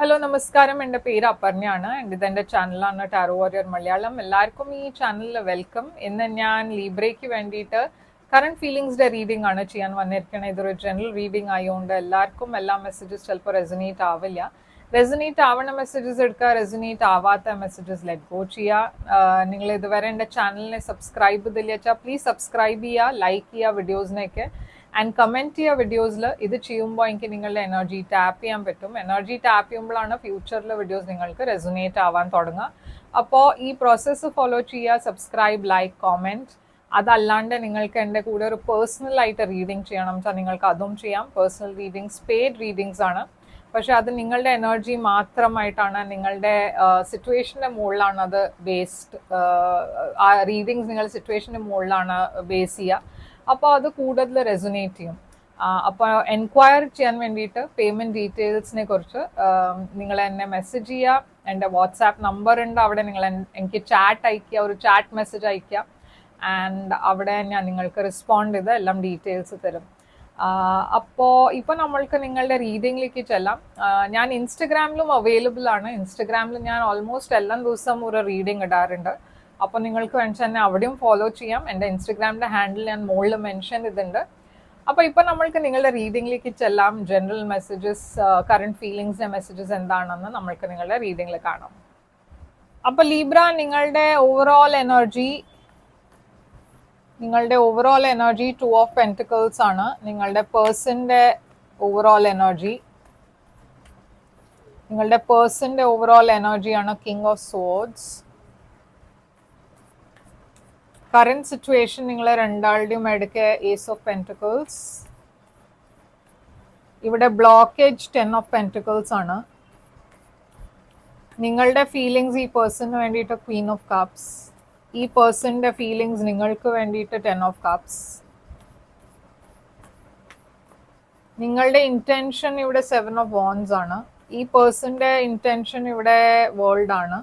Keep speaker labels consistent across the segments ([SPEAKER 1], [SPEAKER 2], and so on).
[SPEAKER 1] Hello നമസ്കാരം, എൻ്റെ പേര് അപർണയാണ്. ഇതെൻ്റെ ചാനലാണ് ടാരോ വാരിയർ മലയാളം. എല്ലാവർക്കും ഈ ചാനലിൽ വെൽക്കം. ഇന്ന് ഞാൻ ലീബ്രയ്ക്ക് വേണ്ടിയിട്ട് കറണ്ട് ഫീലിങ്സിൻ്റെ റീഡിംഗ് ആണ് ചെയ്യാൻ വന്നിരിക്കുന്നത്. ഇതൊരു ജനറൽ റീഡിംഗ് ആയതുകൊണ്ട് എല്ലാവർക്കും എല്ലാ മെസ്സേജസ് ചിലപ്പോൾ റെസനേറ്റ് ആവില്ല. റെസനേറ്റ് ആവണ മെസ്സേജസ് എടുക്കുക, റെസനേറ്റ് ആവാത്ത മെസ്സേജസ് ലെറ്റ് ഗോ ചെയ്യുക. നിങ്ങൾ ഇതുവരെ എൻ്റെ ചാനലിനെ സബ്സ്ക്രൈബ് ചെയ്തില്ല വെച്ചാൽ പ്ലീസ് സബ്സ്ക്രൈബ് ചെയ്യുക, ലൈക്ക് ചെയ്യുക വീഡിയോസിനെയൊക്കെ, ആൻഡ് കമൻറ്റ് ചെയ്യുക വീഡിയോസിൽ. ഇത് ചെയ്യുമ്പോൾ എനിക്ക് നിങ്ങളുടെ എനർജി ടാപ്പ് ചെയ്യാൻ പറ്റും. എനർജി ടാപ്പ് ചെയ്യുമ്പോഴാണ് ഫ്യൂച്ചറിലെ വീഡിയോസ് നിങ്ങൾക്ക് റെസൊനേറ്റ് ആവാൻ തുടങ്ങുക. അപ്പോൾ ഈ പ്രോസസ്സ് ഫോളോ ചെയ്യുക, സബ്സ്ക്രൈബ്, ലൈക്ക്, കോമെൻറ്റ്. അതല്ലാണ്ട് നിങ്ങൾക്ക് എൻ്റെ കൂടെ ഒരു പേഴ്സണലായിട്ട് റീഡിങ് ചെയ്യണം വെച്ചാൽ നിങ്ങൾക്ക് അതും ചെയ്യാം. പേഴ്സണൽ റീഡിങ്സ് പെയ്ഡ് റീഡിങ്സ് ആണ്, പക്ഷെ അത് നിങ്ങളുടെ എനർജി മാത്രമായിട്ടാണ്, നിങ്ങളുടെ സിറ്റുവേഷൻ്റെ മുകളിലാണ് അത് ബേസ്ഡ്. ആ റീഡിങ്സ് നിങ്ങളുടെ സിറ്റുവേഷൻ്റെ മുകളിലാണ് ബേസ് ചെയ്യുക. അപ്പോൾ അത് കൂടുതൽ റെസൊനേറ്റ് ചെയ്യും. അപ്പോൾ എൻക്വയർ ചെയ്യാൻ വേണ്ടിയിട്ട് പേയ്മെൻറ്റ് ഡീറ്റെയിൽസിനെ കുറിച്ച് നിങ്ങൾ എന്നെ മെസ്സേജ് ചെയ്യുക. എൻ്റെ വാട്സാപ്പ് നമ്പർ ഉണ്ട്, അവിടെ നിങ്ങൾ എനിക്ക് ചാറ്റ് അയയ്ക്കുക, ഒരു ചാറ്റ് മെസ്സേജ് അയയ്ക്കുക. ആൻഡ് അവിടെ ഞാൻ നിങ്ങൾക്ക് റെസ്പോണ്ട് ചെയ്ത് എല്ലാം ഡീറ്റെയിൽസ് തരും. അപ്പോൾ ഇപ്പോൾ നമ്മൾക്ക് നിങ്ങളുടെ റീഡിങ്ങിലേക്ക് ചെല്ലാം. ഞാൻ ഇൻസ്റ്റഗ്രാമിലും അവൈലബിൾ ആണ്. ഇൻസ്റ്റഗ്രാമിൽ ഞാൻ ഓൾമോസ്റ്റ് എല്ലാ ദിവസവും ഒരു റീഡിങ് ഇടാറുണ്ട്. അപ്പോൾ നിങ്ങൾക്ക് വേണമെങ്കിൽ തന്നെ അവിടെയും ഫോളോ ചെയ്യാം. എൻ്റെ ഇൻസ്റ്റഗ്രാമിൻ്റെ ഹാൻഡിൽ ഞാൻ മുകളിൽ മെൻഷൻ ചെയ്തിട്ടുണ്ട്. അപ്പോൾ ഇപ്പോൾ നമ്മൾക്ക് നിങ്ങളുടെ റീഡിങ്ങിലേക്ക് ചെല്ലാം. ജനറൽ മെസ്സേജസ്, കറണ്ട് ഫീലിങ്സിൻ്റെ മെസ്സേജസ് എന്താണെന്ന് നമ്മൾക്ക് നിങ്ങളുടെ റീഡിങ്ങിൽ കാണാം. അപ്പോൾ ലീബ്ര, നിങ്ങളുടെ ഓവറോൾ എനർജി 2 ഓഫ് പെൻറ്റിക്കിൾസ് ആണ്. നിങ്ങളുടെ പേഴ്സൻ്റെ ഓവറോൾ എനർജിയാണ് king of swords. Current situation നിങ്ങൾ രണ്ടാളുടെയും എടുക്കുക ഏസ് ഓഫ് പെൻറ്റിക്കിൾസ്. ഇവിടെ ബ്ലോക്കേജ് 10 ഓഫ് പെൻറ്റിക്കിൾസ് ആണ്. നിങ്ങളുടെ ഫീലിങ്സ് ഈ പേഴ്സണിന് വേണ്ടിയിട്ട് ക്വീൻ ഓഫ് കപ്സ്. ഈ പേഴ്സണിൻ്റെ ഫീലിങ്സ് നിങ്ങൾക്ക് വേണ്ടിയിട്ട് 10 ഓഫ് കപ്സ്. നിങ്ങളുടെ ഇൻറ്റൻഷൻ ഇവിടെ 7 ഓഫ് വാൻഡ്സ് ആണ്. ഈ പേഴ്സണിൻ്റെ ഇൻറ്റൻഷൻ ഇവിടെ വേൾഡ് ആണ്.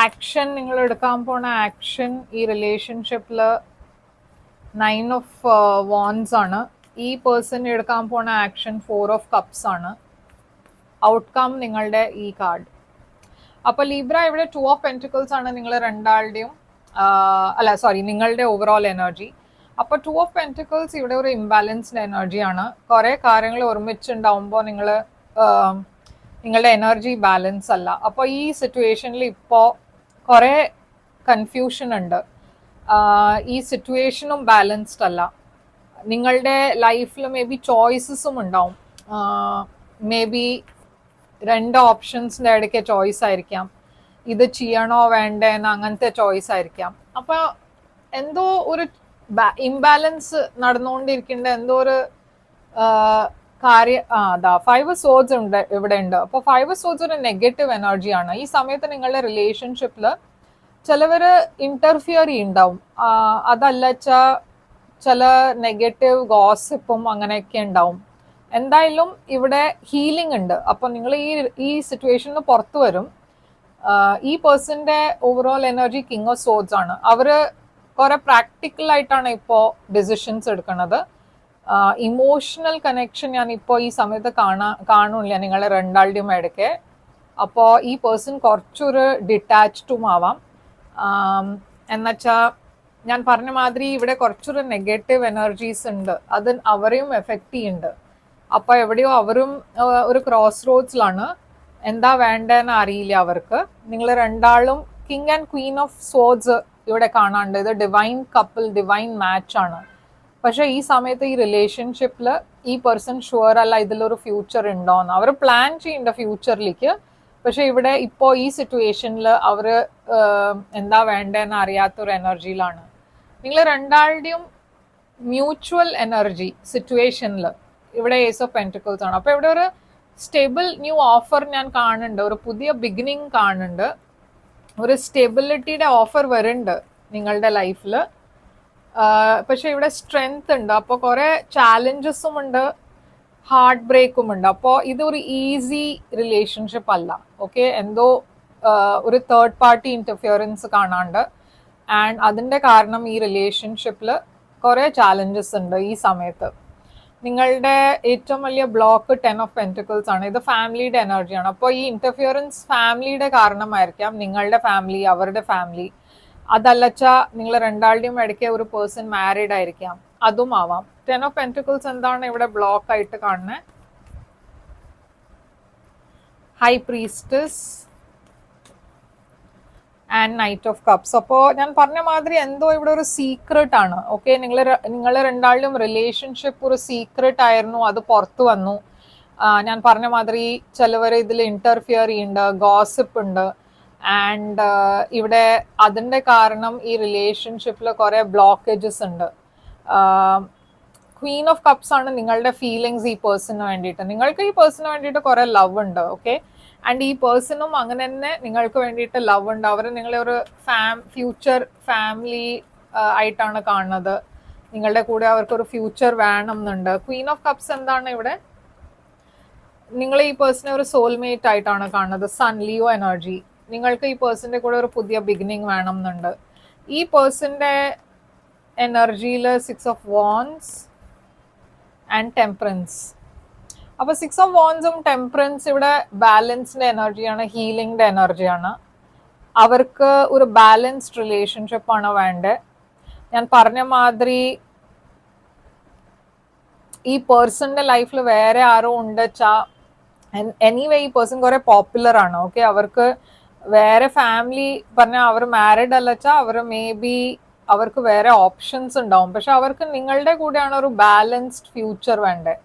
[SPEAKER 1] ആക്ഷൻ, നിങ്ങൾ എടുക്കാൻ പോണ ആക്ഷൻ ഈ റിലേഷൻഷിപ്പിൽ 9 ഓഫ് വാൻഡ്സ് ആണ്. ഈ പേഴ്സൺ എടുക്കാൻ പോണ ആക്ഷൻ 4 ഓഫ് കപ്സ് ആണ്. ഔട്ട്കം നിങ്ങളുടെ ഈ കാർഡ്. അപ്പോൾ ലീബ്ര, ഇവിടെ 2 ഓഫ് പെൻറ്റിക്കിൾസ് ആണ് നിങ്ങൾ രണ്ടാളുടെയും, നിങ്ങളുടെ ഓവറോൾ എനർജി. അപ്പോൾ 2 ഓഫ് പെൻറ്റിക്കിൾസ് ഇവിടെ ഒരു ഇംബാലൻസ്ഡ് എനർജിയാണ്. കുറേ കാര്യങ്ങൾ ഒരുമിച്ചുണ്ടാവുമ്പോൾ നിങ്ങളുടെ എനർജി ബാലൻസ് അല്ല. അപ്പോൾ ഈ സിറ്റുവേഷനിൽ ഇപ്പോൾ കുറേ കൺഫ്യൂഷൻ ഉണ്ട്. ഈ സിറ്റുവേഷനും ബാലൻസ്ഡ് അല്ല. നിങ്ങളുടെ ലൈഫിൽ മേ ബി ചോയ്സസും ഉണ്ടാവും. മേ ബി 2 ഓപ്ഷൻസിൻ്റെ ഇടയ്ക്ക് ചോയ്സ് ആയിരിക്കാം. ഇത് ചെയ്യണോ വേണ്ടേന്ന് അങ്ങനത്തെ ചോയ്സ് ആയിരിക്കാം. അപ്പോൾ എന്തോ ഒരു ഇംബാലൻസ് നടന്നുകൊണ്ടിരിക്കേണ്ട എന്തോ ഒരു അതാ 5 സോഡ്സ് ഉണ്ട് ഇവിടെ ഉണ്ട്. അപ്പോൾ 5 സോഡ്സ് ഒരു നെഗറ്റീവ് എനർജിയാണ്. ഈ സമയത്ത് നിങ്ങളുടെ റിലേഷൻഷിപ്പിൽ ചിലവർ ഇന്റർഫിയർ ചെയ്യുന്നുണ്ടാവും. അതല്ല ചില നെഗറ്റീവ് ഗോസിപ്പും അങ്ങനെയൊക്കെ ഉണ്ടാവും. എന്തായാലും ഇവിടെ ഹീലിംഗ് ഉണ്ട്. അപ്പോൾ നിങ്ങൾ ഈ സിറ്റുവേഷനിൽ പുറത്തു വരും. ഈ പേഴ്സണിൻ്റെ overall energy king of swords ആണ്. അവർ കുറെ പ്രാക്ടിക്കലായിട്ടാണ് ഇപ്പോൾ ഡിസിഷൻസ് എടുക്കുന്നത്. ഇമോഷണൽ കണക്ഷൻ ഞാൻ ഇപ്പോൾ ഈ സമയത്ത് കാണില്ല നിങ്ങളെ രണ്ടാളുടെയും ഇടയ്ക്ക്. അപ്പോൾ ഈ പേഴ്സൺ കുറച്ചൊരു ഡിറ്റാച്ച്ഡും ആവാം. എന്നുവെച്ചാൽ ഞാൻ പറഞ്ഞ മാതിരി ഇവിടെ കുറച്ചൊരു നെഗറ്റീവ് എനർജീസ് ഉണ്ട്. അത് അവരെയും എഫക്റ്റ് ചെയ്യുന്നുണ്ട്. അപ്പോൾ എവിടെയോ അവരും ഒരു ക്രോസ് റോഡ്സിലാണ്. എന്താ വേണ്ടതെന്ന് അറിയില്ല അവർക്ക്. നിങ്ങൾ രണ്ടാളും king and Queen of swords ഇവിടെ കാണാണ്ട്. ഇത് ഡിവൈൻ കപ്പിൾ, ഡിവൈൻ മാച്ച് ആണ്. പക്ഷേ ഈ സമയത്ത് ഈ റിലേഷൻഷിപ്പിൽ ഈ പേഴ്സൺ ഷുവർ അല്ല ഇതിലൊരു ഫ്യൂച്ചർ ഉണ്ടോയെന്ന്. അവർ പ്ലാൻ ചെയ്യേണ്ട ഫ്യൂച്ചറിലേക്ക്. പക്ഷെ ഇവിടെ ഇപ്പോൾ ഈ സിറ്റുവേഷനിൽ അവർ എന്താ വേണ്ടതെന്ന് അറിയാത്തൊരു എനർജിയിലാണ്. നിങ്ങൾ രണ്ടാളുടെയും മ്യൂച്വൽ എനർജി സിറ്റുവേഷനിൽ ഇവിടെ ഏസ് ഓഫ് പെൻറ്റിക്കിൾസ് ആണ്. അപ്പോൾ ഇവിടെ ഒരു സ്റ്റേബിൾ ന്യൂ ഓഫർ ഞാൻ കാണുന്നുണ്ട്. ഒരു പുതിയ ബിഗിനിങ് കാണുന്നുണ്ട്. ഒരു സ്റ്റെബിലിറ്റിയുടെ ഓഫർ വരുന്നുണ്ട് നിങ്ങളുടെ ലൈഫിൽ. പക്ഷെ ഇവിടെ സ്ട്രെങ്ത് ഉണ്ട്. അപ്പോൾ കുറേ ചാലഞ്ചസും ഉണ്ട്, ഹാർട്ട് ബ്രേക്കും ഉണ്ട്. അപ്പോൾ ഇതൊരു ഈസി റിലേഷൻഷിപ്പ് അല്ല. ഓക്കെ, എന്തോ ഒരു തേർഡ് പാർട്ടി ഇൻ്റർഫിയറൻസ് കാണാണ്ട്. ആൻഡ് അതിൻ്റെ കാരണം ഈ റിലേഷൻഷിപ്പിൽ കുറേ ചാലഞ്ചസ് ഉണ്ട് ഈ സമയത്ത്. നിങ്ങളുടെ ഏറ്റവും വലിയ ബ്ലോക്ക് 10 ഓഫ് പെന്റിക്കിൾസ് ആണ്. ഇത് ഫാമിലിയുടെ എനർജിയാണ്. അപ്പോൾ ഈ ഇന്റർഫിയറൻസ് ഫാമിലിയുടെ കാരണമായിരിക്കാം, നിങ്ങളുടെ ഫാമിലി, അവരുടെ ഫാമിലി. അതല്ലച്ചാ നിങ്ങൾ രണ്ടാളുടെയും ഇടയ്ക്ക് ഒരു പേഴ്സൺ മാരീഡ് ആയിരിക്കാം, അതും ആവാം. 10 ഓഫ് പെന്റിക്കിൾസ് എന്താണ് ഇവിടെ ബ്ലോക്ക് ആയിട്ട് കാണുന്നത്? High priestess and knight of cups. അപ്പോൾ ഞാൻ പറഞ്ഞ മാതിരി എന്തോ ഇവിടെ ഒരു സീക്രട്ട് ആണ്. ഓക്കെ, നിങ്ങൾ രണ്ടാളുടെയും റിലേഷൻഷിപ്പ് ഒരു സീക്രട്ട് ആയിരുന്നു, അത് പുറത്തു വന്നു. ഞാൻ പറഞ്ഞ മാതിരി ചിലവർ ഇതിൽ ഇന്റർഫിയർ ചെയ്യുന്നുണ്ട്, ഗോസിപ്പ് ഉണ്ട്. ആൻഡ് ഇവിടെ അതിൻ്റെ കാരണം ഈ റിലേഷൻഷിപ്പിൽ കുറേ ബ്ലോക്കേജസ് ഉണ്ട്. ക്വീൻ ഓഫ് കപ്സ് ആണ് നിങ്ങളുടെ ഫീലിങ്സ് ഈ പേഴ്സണിന് വേണ്ടിയിട്ട്. നിങ്ങൾക്ക് ഈ പേഴ്സണിന് വേണ്ടിയിട്ട് കുറേ ലവ് ഉണ്ട്. ഓക്കെ, ആൻഡ് ഈ പേഴ്സണും അങ്ങനെ തന്നെ നിങ്ങൾക്ക് വേണ്ടിയിട്ട് ലവ് ഉണ്ട്. അവർ നിങ്ങളെ ഒരു ഫ്യൂച്ചർ ഫാമിലി ആയിട്ടാണ് കാണുന്നത്. നിങ്ങളുടെ കൂടെ അവർക്കൊരു ഫ്യൂച്ചർ വേണം എന്നുണ്ട്. ക്വീൻ ഓഫ് കപ്സ് എന്താണ് ഇവിടെ? നിങ്ങൾ ഈ പേഴ്സണെ ഒരു സോൾമേറ്റ് ആയിട്ടാണ് കാണുന്നത്. Sun, Leo energy. നിങ്ങൾക്ക് ഈ പേഴ്സന്റെ കൂടെ ഒരു പുതിയ ബിഗിനിങ് വേണം എന്നുണ്ട്. ഈ പേഴ്സന്റെ എനർജിയിൽ 6 ഓഫ് വാൻഡ്സ് ആൻഡ് ടെമ്പറൻസ്. അപ്പൊ 6 ഓഫ് വാൻഡ്സും ടെമ്പറൻസ് ഇവിടെ ബാലൻസിന്റെ എനർജിയാണ്, ഹീലിംഗിന്റെ എനർജിയാണ്. അവർക്ക് ഒരു ബാലൻസ്ഡ് റിലേഷൻഷിപ്പ് ആണ് വേണ്ടത്. ഞാൻ പറഞ്ഞ മാതിരി ഈ പേഴ്സണിന്റെ ലൈഫിൽ വേറെ ആരോ ഉണ്ടെച്ചാ എനിവേ ഈ പേഴ്സൺ കുറെ പോപ്പുലർ ആണ്. ഓക്കെ, അവർക്ക് വേറെ ഫാമിലി പറഞ്ഞാൽ അവർ മാരീഡ് അല്ലച്ചാ അവർ മേ ബി അവർക്ക് വേറെ ഓപ്ഷൻസ് ഉണ്ടാവും. പക്ഷെ അവർക്ക് നിങ്ങളുടെ കൂടെയാണ് ഒരു ബാലൻസ്ഡ് ഫ്യൂച്ചർ വേണ്ടത്.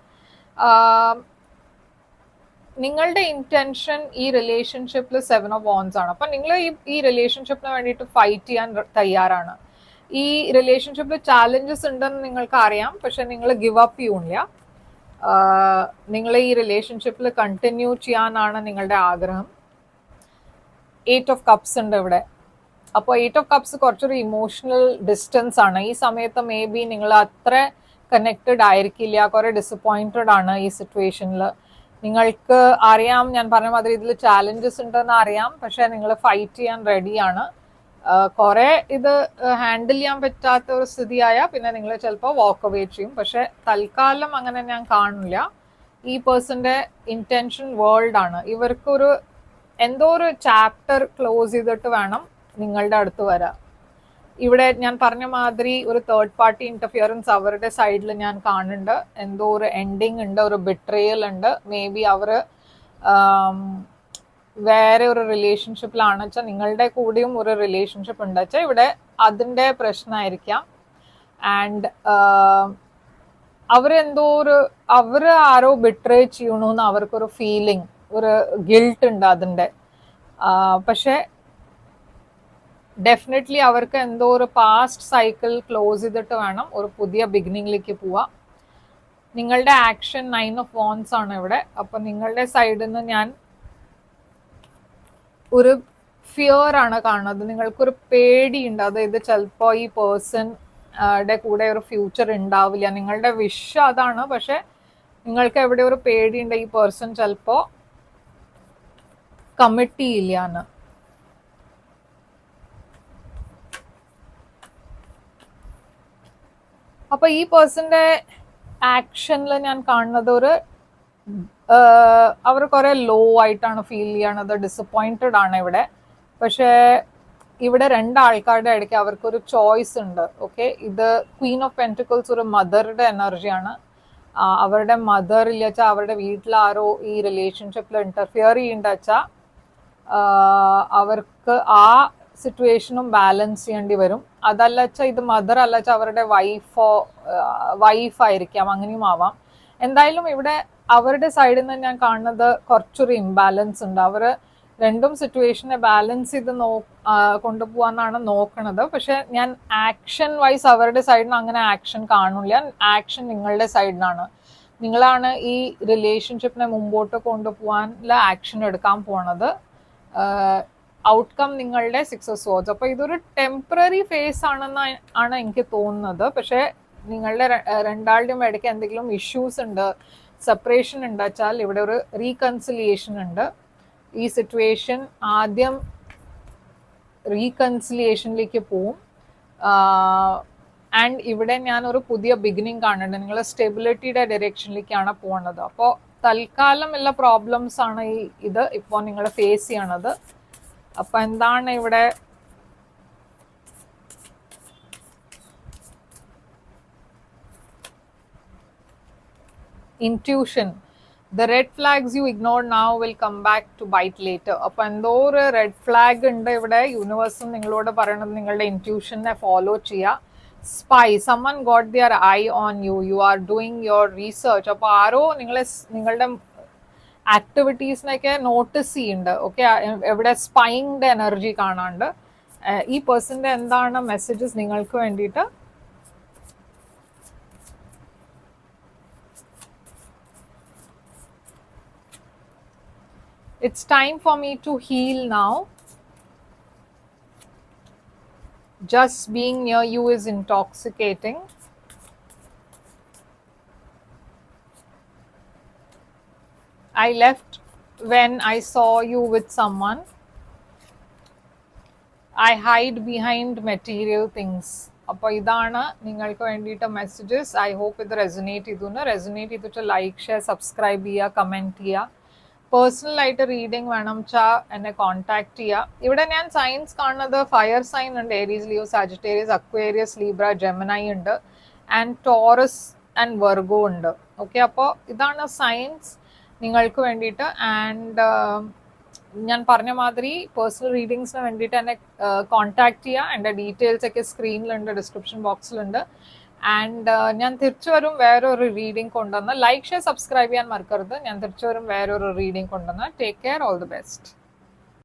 [SPEAKER 1] നിങ്ങളുടെ ഇന്റൻഷൻ ഈ റിലേഷൻഷിപ്പിൽ 7 ഓഫ് വാൻഡ്സ് ആണ്. അപ്പം നിങ്ങൾ ഈ റിലേഷൻഷിപ്പിന് വേണ്ടിയിട്ട് ഫൈറ്റ് ചെയ്യാൻ തയ്യാറാണ്. ഈ റിലേഷൻഷിപ്പിൽ ചാലഞ്ചസ് ഉണ്ടെന്ന് നിങ്ങൾക്ക് അറിയാം, പക്ഷെ നിങ്ങൾ ഗിവ് അപ്പ് ചെയ്യൂല. നിങ്ങൾ ഈ റിലേഷൻഷിപ്പിൽ കണ്ടിന്യൂ ചെയ്യാനാണ് നിങ്ങളുടെ ആഗ്രഹം. 8 ഓഫ് കപ്സ് ഉണ്ട് ഇവിടെ. അപ്പോൾ 8 ഓഫ് കപ്സ് കുറച്ചൊരു ഇമോഷണൽ ഡിസ്റ്റൻസ് ആണ്. ഈ സമയത്ത് മേ ബി നിങ്ങൾ അത്ര കണക്റ്റഡ് ആയിരിക്കില്ല, കുറെ ഡിസപ്പോയിന്റഡ് ആണ് ഈ സിറ്റുവേഷനിൽ. നിങ്ങൾക്ക് അറിയാം, ഞാൻ പറഞ്ഞ മാതിരി ഇതിൽ ചാലഞ്ചസ് ഉണ്ടെന്ന് അറിയാം, പക്ഷെ നിങ്ങൾ ഫൈറ്റ് ചെയ്യാൻ റെഡിയാണ്. കുറെ ഇത് ഹാൻഡിൽ ചെയ്യാൻ പറ്റാത്ത ഒരു സ്ഥിതിയായ പിന്നെ നിങ്ങൾ ചിലപ്പോൾ വാക്ക് അവേ ചെയ്യും. പക്ഷെ തൽക്കാലം അങ്ങനെ ഞാൻ കാണില്ല. ഈ പേഴ്സന്റെ ഇന്റൻഷൻ വേൾഡ് ആണ്. ഇവർക്കൊരു എന്തോ ഒരു ചാപ്റ്റർ ക്ലോസ് ചെയ്തിട്ട് വേണം നിങ്ങളുടെ അടുത്ത് വരാം. ഇവിടെ ഞാൻ പറഞ്ഞ മാതിരി ഒരു തേർഡ് പാർട്ടി ഇന്റർഫിയറൻസ് അവരുടെ സൈഡിൽ ഞാൻ കാണുന്നുണ്ട്. എന്തോ ഒരു എൻഡിങ് ഉണ്ട്, ഒരു ബിട്രയൽ ഉണ്ട്. മേ ബി അവർ വേറെ ഒരു റിലേഷൻഷിപ്പിലാണ് വെച്ചാൽ നിങ്ങളുടെ കൂടെയും ഒരു റിലേഷൻഷിപ്പ് ഉണ്ട് വെച്ചാൽ ഇവിടെ അതിൻ്റെ പ്രശ്നമായിരിക്കാം. ആൻഡ് അവരെന്തോ അവർ ആരോ ബിട്രേ ചെയ്യണമെന്ന് അവർക്കൊരു ഫീലിംഗ്, ഒരു ഗിൽട്ട് ഉണ്ട് അതിൻ്റെ. പക്ഷെ ഡെഫിനറ്റ്ലി അവർക്ക് എന്തോ ഒരു പാസ്റ്റ് സൈക്കിൾ ക്ലോസ് ചെയ്തിട്ട് വേണം ഒരു പുതിയ ബിഗിനിങ്ങിലേക്ക് പോവാം. നിങ്ങളുടെ ആക്ഷൻ 9 ഓഫ് വാൻഡ്സ് ആണ് ഇവിടെ. അപ്പം നിങ്ങളുടെ സൈഡിൽ നിന്ന് ഞാൻ ഒരു ഫിയർ ആണ് കാണുന്നത്. നിങ്ങൾക്കൊരു പേടിയുണ്ട്. അതായത് ചിലപ്പോൾ ഈ പേഴ്സൺ കൂടെ ഒരു ഫ്യൂച്ചർ ഉണ്ടാവില്ല. നിങ്ങളുടെ വിഷ് അതാണ്, പക്ഷെ നിങ്ങൾക്ക് എവിടെ ഒരു പേടിയുണ്ട് ഈ പേഴ്സൺ ചിലപ്പോൾ കമ്മിറ്റ് ചെയ്യില്ല എന്ന്. അപ്പൊ ഈ പേഴ്സന്റെ ആക്ഷനിൽ ഞാൻ കാണുന്നത് അവർ കുറെ ലോ ആയിട്ടാണ് ഫീൽ ചെയ്യണത്, ഡിസപ്പോയിന്റഡ് ആണ് ഇവിടെ. പക്ഷേ ഇവിടെ രണ്ടാൾക്കാരുടെ ഇടയ്ക്ക് അവർക്കൊരു ചോയ്സ് ഉണ്ട്. ഓക്കെ, ഇത് ക്വീൻ ഓഫ് പെന്റിക്കിൾസ് ഒരു മദറുടെ എനർജിയാണ്. അവരുടെ മദർ ഇല്ല വെച്ചാൽ അവരുടെ വീട്ടിലാരോ ഈ റിലേഷൻഷിപ്പിൽ ഇന്റർഫിയർ ചെയ്യേണ്ട വെച്ചാൽ അവർക്ക് ആ സിറ്റുവേഷനും ബാലൻസ് ചെയ്യേണ്ടി വരും. അതല്ല വെച്ചാൽ ഇത് മദർ അല്ല വെച്ചാൽ അവരുടെ വൈഫായിരിക്കാം, അങ്ങനെയും ആവാം. എന്തായാലും ഇവിടെ അവരുടെ സൈഡിൽ നിന്ന് ഞാൻ കാണുന്നത് കുറച്ചൊരു ഇംബാലൻസ് ഉണ്ട്. അവർ രണ്ടും സിറ്റുവേഷനെ ബാലൻസ് ചെയ്ത് കൊണ്ടുപോകാന്നാണ് നോക്കണത്. പക്ഷെ ഞാൻ ആക്ഷൻ വൈസ് അവരുടെ സൈഡിൽ നിന്ന് അങ്ങനെ ആക്ഷൻ കാണില്ല. ആക്ഷൻ നിങ്ങളുടെ സൈഡിലാണ്. നിങ്ങളാണ് ഈ റിലേഷൻഷിപ്പിനെ മുമ്പോട്ട് കൊണ്ടുപോകാനുള്ള ആക്ഷൻ എടുക്കാൻ പോണത്. ഔട്ട്കം നിങ്ങളുടെ 6 ഓഫ് സ്വർഡ്സ്. അപ്പോൾ ഇതൊരു ടെമ്പററി ഫേസ് ആണ് എനിക്ക് തോന്നുന്നത്. പക്ഷെ നിങ്ങളുടെ രണ്ടാളുടെയും ഇടയ്ക്ക് എന്തെങ്കിലും ഇഷ്യൂസ് ഉണ്ട്, സെപ്പറേഷൻ ഉണ്ട് വെച്ചാൽ ഇവിടെ ഒരു റീകൺസിലിയേഷൻ ഉണ്ട്. ഈ സിറ്റുവേഷൻ ആദ്യം റീകൺസിലിയേഷനിലേക്ക് പോവും. ആൻഡ് ഇവിടെ ഞാൻ ഒരു പുതിയ ബിഗിനിങ് കാണുന്നുണ്ട്. നിങ്ങൾ സ്റ്റെബിലിറ്റിയുടെ ഡയറക്ഷനിലേക്കാണ് പോകുന്നത്. അപ്പോൾ തൽക്കാലം ഉള്ള പ്രോബ്ലംസ് ആണ് ഇത് ഇപ്പോൾ നിങ്ങൾ ഫേസ് ചെയ്യണത്. അപ്പോൾ എന്താണ് ഇവിടെ intuition, the red flags you ignore now will come back to bite later. അപ്പോൾ എന്തോ ഒരു റെഡ് ഫ്ലാഗ് ഉണ്ട് ഇവിടെ. യൂണിവേഴ്സും നിങ്ങളോട് പറയണത് നിങ്ങളുടെ ഇൻറ്റ്യൂഷനെ ഫോളോ ചെയ്യുക. Spy, someone got their eye on you, you are doing your research. അപ്പോൾ ആരോ നിങ്ങളുടെ ആക്ടിവിറ്റീസിനൊക്കെ നോട്ടീസ് ചെയ്യുന്നുണ്ട്. ഓക്കെ, എവിടെ സ്പൈങ്ങിൻ്റെ എനർജി കാണാണ്ട്. ഈ പേഴ്സൻ്റെ എന്താണ് മെസ്സേജസ് നിങ്ങൾക്ക് വേണ്ടിയിട്ട്? It's time for me to heal now. Just being near you is intoxicating. I left when I saw you with someone. I hide behind material things. അപ്പോൾ ഇതാണ് നിങ്ങൾക്ക് വേണ്ടിയിട്ട് മെസ്സേജസ്. ഐ ഹോപ്പ് ഇത് റെസൊനേറ്റ് ചെയ്തിട്ട് like, share, subscribe ചെയ്യുക, comment ചെയ്യുക. പേഴ്സണലായിട്ട് reading വേണം വെച്ചാൽ എന്നെ കോൺടാക്ട് ചെയ്യുക. ഇവിടെ ഞാൻ സൈൻസ് കാണുന്നത് ഫയർ സൈൻ ഉണ്ട്, Aries, Leo, Sagittarius, Aquarius, Libra, Gemini ഉണ്ട്, ആൻഡ് ടോറസ് ആൻഡ് വെർഗോ ഉണ്ട്. ഓക്കെ, അപ്പോൾ ഇതാണ് സൈൻസ് നിങ്ങൾക്ക് വേണ്ടിയിട്ട്. ആൻഡ് ഞാൻ പറഞ്ഞ മാതിരി പേഴ്സണൽ റീഡിങ്സിന് വേണ്ടിയിട്ട് എന്നെ കോൺടാക്ട് ചെയ്യുക. എൻ്റെ ഡീറ്റെയിൽസ് ഒക്കെ സ്ക്രീനിലുണ്ട്, ഡിസ്ക്രിപ്ഷൻ ബോക്സിലുണ്ട്. ആൻഡ് ഞാൻ തിരിച്ചു വരും വേറൊരു റീഡിംഗ് കൊണ്ടുവന്ന്. ലൈക്ക്, ഷെയർ, സബ്സ്ക്രൈബ് ചെയ്യാൻ മറക്കരുത്. ഞാൻ തിരിച്ചു വരും വേറൊരു റീഡിംഗ് കൊണ്ടുവന്ന്. Take care, all the best.